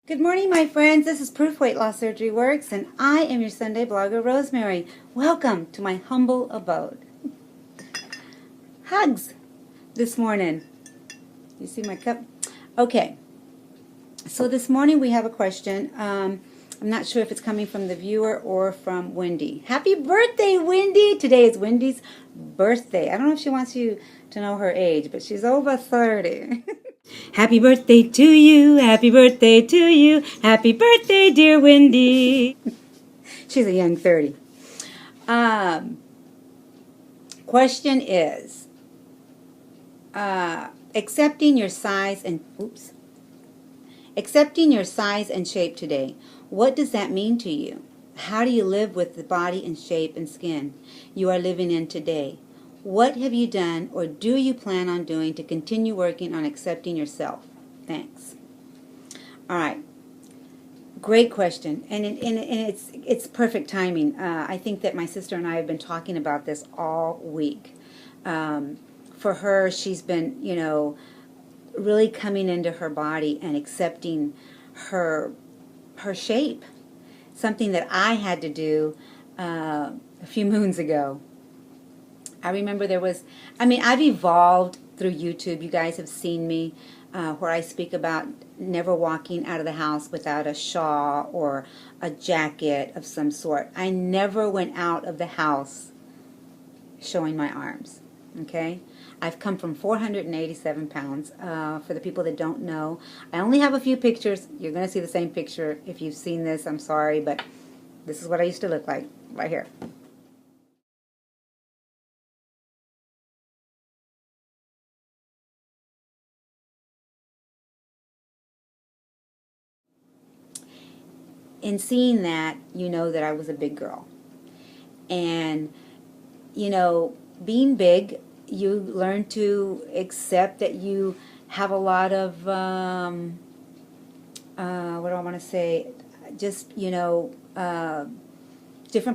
Good morning, my friends. This is Proof Weight Loss Surgery Works, and I am your Sunday blogger, Rosemary. Welcome to my humble abode. Hugs this morning. You see my cup? Okay. So this morning we have a question. I'm not sure if it's coming from the viewer or from Wendy. Happy birthday, Wendy! Today is Wendy's birthday. I don't know if she wants you to know her age, but she's over 30. Happy birthday to you, happy birthday to you, happy birthday, dear Wendy. She's a young 30. Question is, accepting your size and shape today. What does that mean to you? How do you live with the body and shape and skin you are living in today? What have you done or do you plan on doing to continue working on accepting yourself? Thanks. All right. Great question. And it's perfect timing. I think that my sister and I have been talking about this all week. For her, she's been, really coming into her body and accepting her shape. Something that I had to do a few moons ago. I remember I've evolved through YouTube. You guys have seen me where I speak about never walking out of the house without a shawl or a jacket of some sort. I never went out of the house showing my arms, okay? I've come from 487 pounds. For the people that don't know, I only have a few pictures. You're going to see the same picture. If you've seen this, I'm sorry, but this is what I used to look like right here. In seeing that, you know that I was a big girl. And, being big, you learn to accept that you have a lot of, what do I want to say, just, different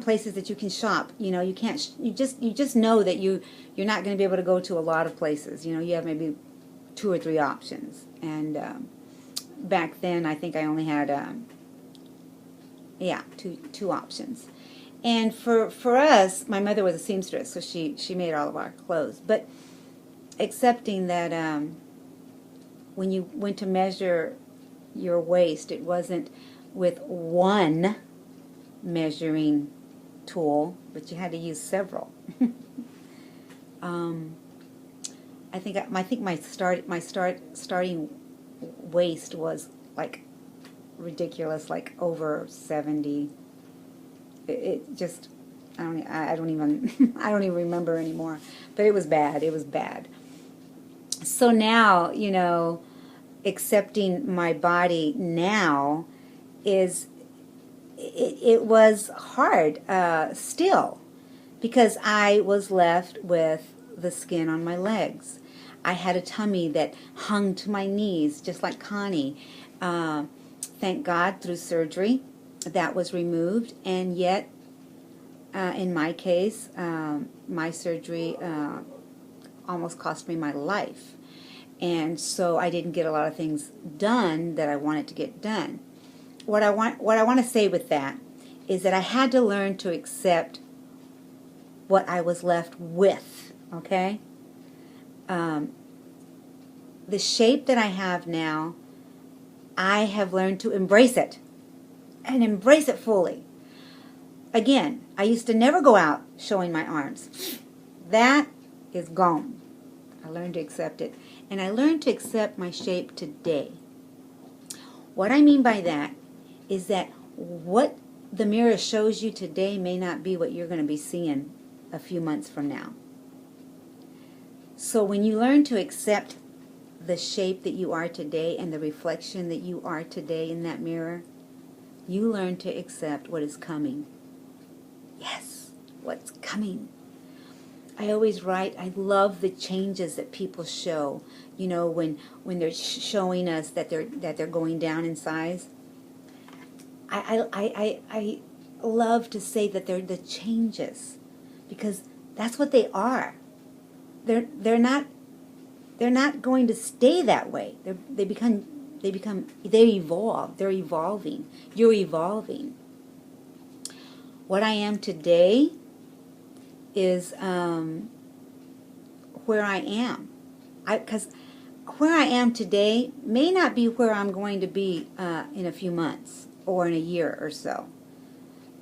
places that you can shop. You can't, you just know that you're not going to be able to go to a lot of places. You have maybe 2 or 3 options. And back then, I think I only had, two options. And for us, my mother was a seamstress, so she made all of our clothes. But accepting that when you went to measure your waist, it wasn't with one measuring tool, but you had to use several. I think my starting waist was like ridiculous, like over 70. It just, I don't even I don't even remember anymore, but it was bad. It was bad. So now, accepting my body now it was hard still, because I was left with the skin on my legs. I had a tummy that hung to my knees, just like Connie. Thank God, through surgery, that was removed, and yet, in my case, my surgery almost cost me my life. And so I didn't get a lot of things done that I wanted to get done. What I want to say with that is that I had to learn to accept what I was left with, okay? The shape that I have now, I have learned to embrace it, and embrace it fully. Again, I used to never go out showing my arms. That is gone. I learned to accept it, and I learned to accept my shape today. What I mean by that is that what the mirror shows you today may not be what you're going to be seeing a few months from now. So when you learn to accept the shape that you are today and the reflection that you are today in that mirror, you learn to accept what is coming. Yes, what's coming. I always write, I love the changes that people show. When they're showing us that they're going down in size. I love to say that they're the changes, because that's what they are. They're not going to stay that way. They become they evolve. They're evolving. You're evolving. What I am today is where I am. Because where I am today may not be where I'm going to be in a few months or in a year or so.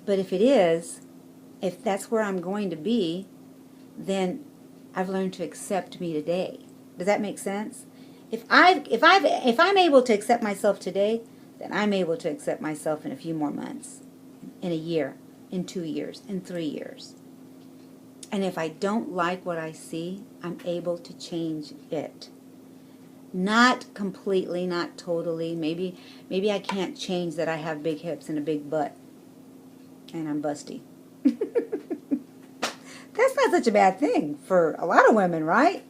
But if it is, if that's where I'm going to be, then I've learned to accept me today. Does that make sense? If I'm able to accept myself today, then I'm able to accept myself in a few more months, in a year, in 2 years, in 3 years. And if I don't like what I see, I'm able to change it. Not completely, not totally. Maybe I can't change that I have big hips and a big butt, and I'm busty. That's not such a bad thing for a lot of women, right?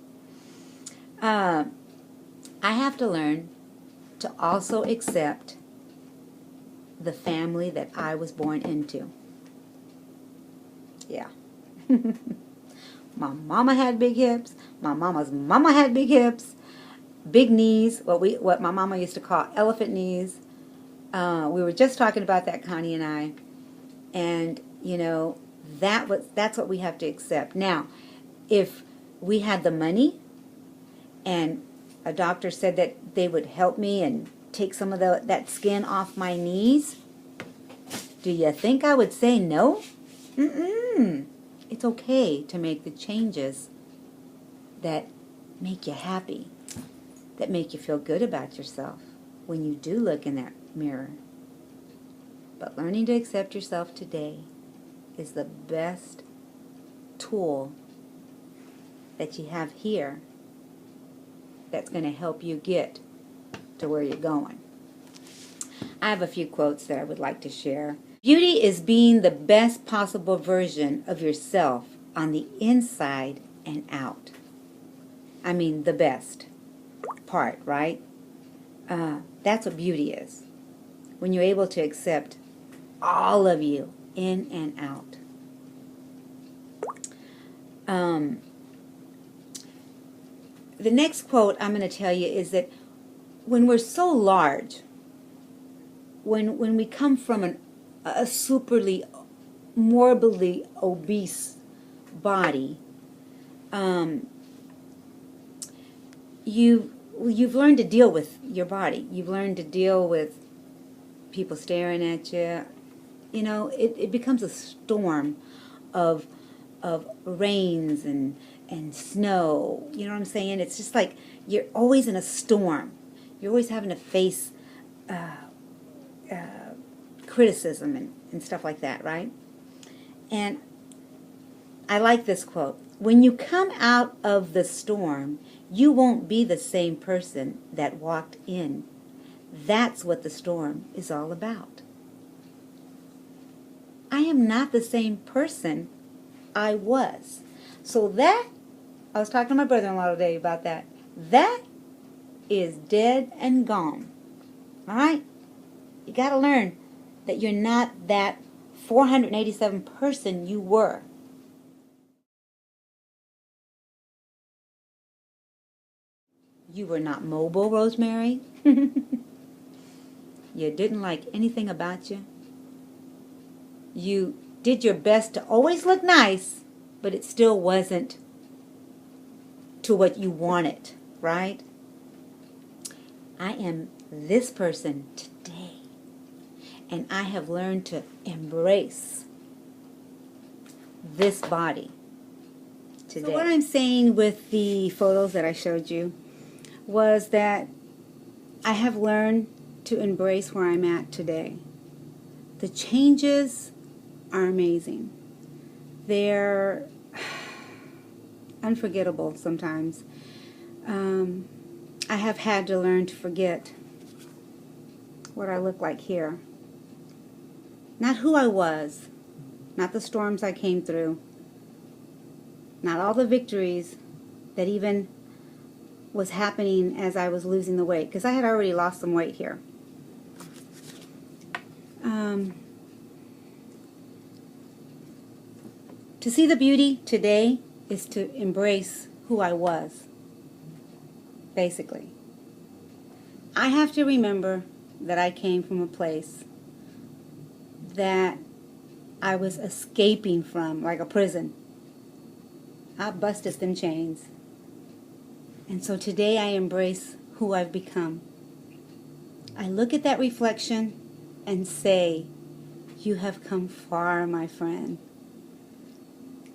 I have to learn to also accept the family that I was born into. Yeah. My mama had big hips. My mama's mama had big hips. Big knees, what my mama used to call elephant knees. We were just talking about that, Connie and I. And, you know, that's what we have to accept. Now, if we had the money and a doctor said that they would help me and take some of that skin off my knees, do you think I would say no? It's okay to make the changes that make you happy, that make you feel good about yourself when you do look in that mirror. But learning to accept yourself today is the best tool that you have here that's going to help you get to where you're going. I have a few quotes that I would like to share. Beauty is being the best possible version of yourself on the inside and out. I mean, the best part, right? That's what beauty is. When you're able to accept all of you, in and out. The next quote I'm going to tell you is that when we're so large, when we come from a superly, morbidly obese body, you've learned to deal with your body. You've learned to deal with people staring at you. You know, it becomes a storm of rains and snow. You know what I'm saying? It's just like you're always in a storm. You're always having to face criticism and stuff like that, right? And I like this quote. When you come out of the storm, you won't be the same person that walked in. That's what the storm is all about. I am not the same person I was. So that, I was talking to my brother-in-law today about that. That is dead and gone. All right? You got to learn that you're not that 487 person you were. You were not mobile, Rosemary. You didn't like anything about you. You did your best to always look nice, but it still wasn't to what you wanted, right? I am this person today, and I have learned to embrace this body today. So what I'm saying with the photos that I showed you was that I have learned to embrace where I'm at today. The changes are amazing. They're unforgettable sometimes. I have had to learn to forget what I look like here. Not who I was, not the storms I came through, not all the victories that even was happening as I was losing the weight, because I had already lost some weight here. To see the beauty today is to embrace who I was, basically. I have to remember that I came from a place that I was escaping from, like a prison. I busted them chains. And so today I embrace who I've become. I look at that reflection and say, you have come far, my friend.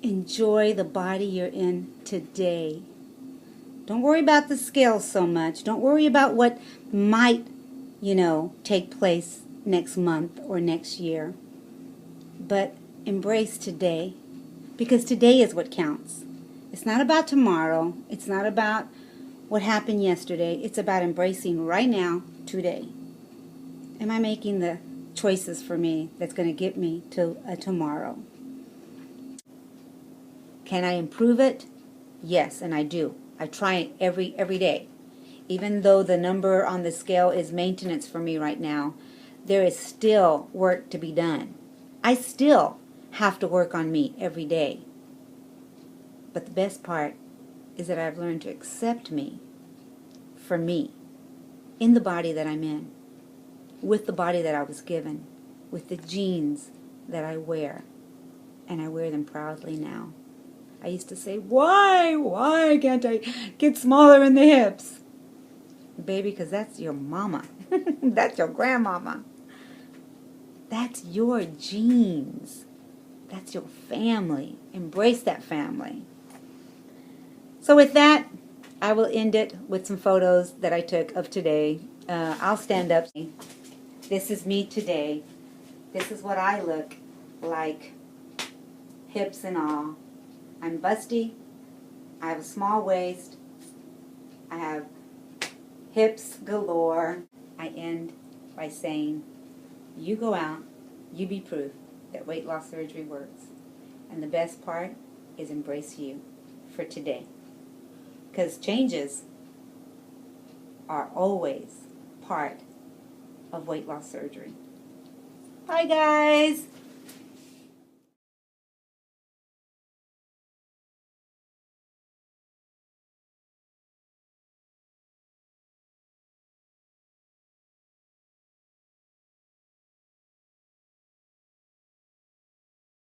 Enjoy the body you're in today. Don't worry about the scales so much. Don't worry about what might, take place next month or next year. But embrace today, because today is what counts. It's not about tomorrow. It's not about what happened yesterday. It's about embracing right now, today. Am I making the choices for me that's going to get me to a tomorrow? Can I improve it? Yes, and I do. I try it every day. Even though the number on the scale is maintenance for me right now, there is still work to be done. I still have to work on me every day. But the best part is that I've learned to accept me for me, in the body that I'm in, with the body that I was given, with the genes that I wear, and I wear them proudly now. I used to say, why can't I get smaller in the hips? Baby, because that's your mama. That's your grandmama. That's your genes. That's your family. Embrace that family. So with that, I will end it with some photos that I took of today. I'll stand up. This is me today. This is what I look like, hips and all. I'm busty. I have a small waist. I have hips galore. I end by saying, you go out, you be proof that weight loss surgery works. And the best part is embrace you for today. Because changes are always part of weight loss surgery. Bye, guys.